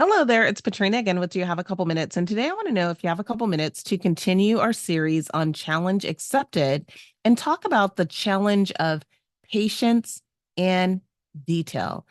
Hello there, it's Patrina again with Do You Have a Couple Minutes? And today I want to know if you have a couple minutes to continue our series on Challenge Accepted and talk about the challenge of patience and detail.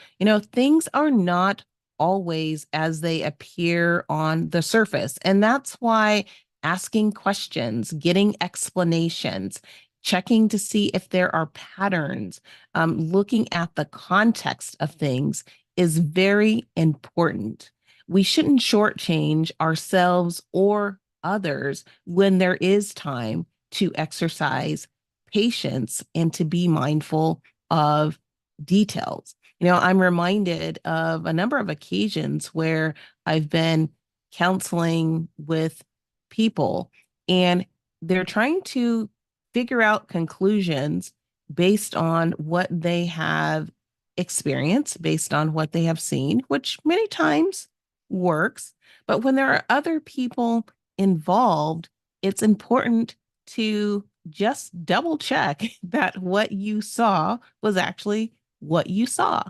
Things are not always as they appear on the surface. And that's why asking questions, getting explanations, checking to see if there are patterns, looking at the context of things is very important. We shouldn't shortchange ourselves or others when there is time to exercise patience and to be mindful of details. I'm reminded of a number of occasions where I've been counseling with people and they're trying to figure out conclusions based on what they have experienced, based on what they have seen, which many times works. But when there are other people involved, it's important to just double check that what you saw was actually what you saw,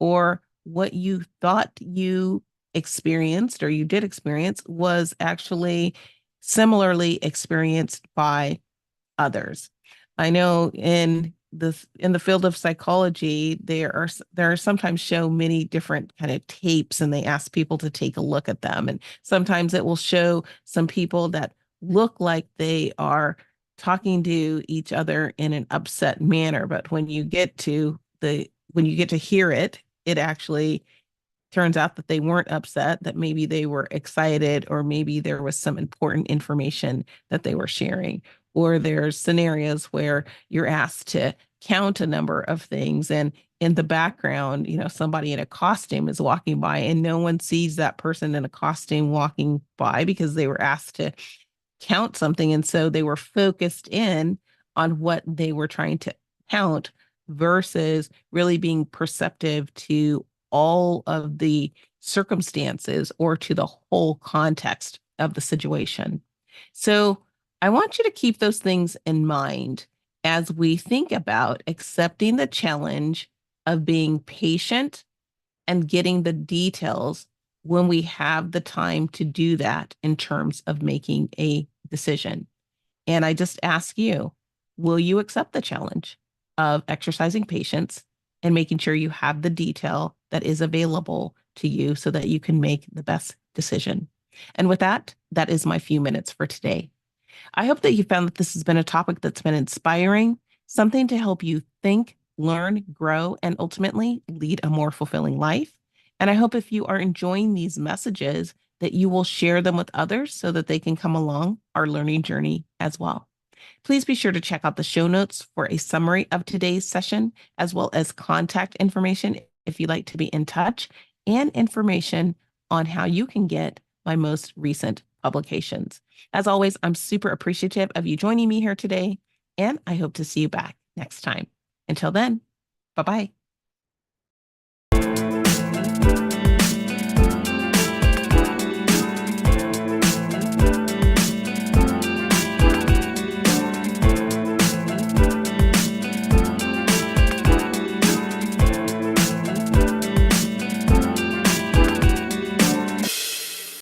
or what you thought you experienced or you did experience was actually similarly experienced by others. I know in the field of psychology, there are sometimes show many different kind of tapes, and they ask people to take a look at them. And sometimes it will show some people that look like they are talking to each other in an upset manner, but when you get to hear it, it actually turns out that they weren't upset, that maybe they were excited, or maybe there was some important information that they were sharing. Or there's scenarios where you're asked to count a number of things, and in the background, somebody in a costume is walking by, and no one sees that person in a costume walking by because they were asked to count something. And so they were focused in on what they were trying to count versus really being perceptive to all of the circumstances or to the whole context of the situation. So I want you to keep those things in mind as we think about accepting the challenge of being patient and getting the details when we have the time to do that in terms of making a decision. And I just ask you, will you accept the challenge of exercising patience and making sure you have the detail that is available to you so that you can make the best decision? And with that, that is my few minutes for today. I hope that you found that this has been a topic that's been inspiring, something to help you think, learn, grow, and ultimately lead a more fulfilling life. And I hope if you are enjoying these messages, that you will share them with others so that they can come along our learning journey as well. Please be sure to check out the show notes for a summary of today's session, as well as contact information if you'd like to be in touch, and information on how you can get my most recent publications. As always, I'm super appreciative of you joining me here today, and I hope to see you back next time. Until then, bye-bye.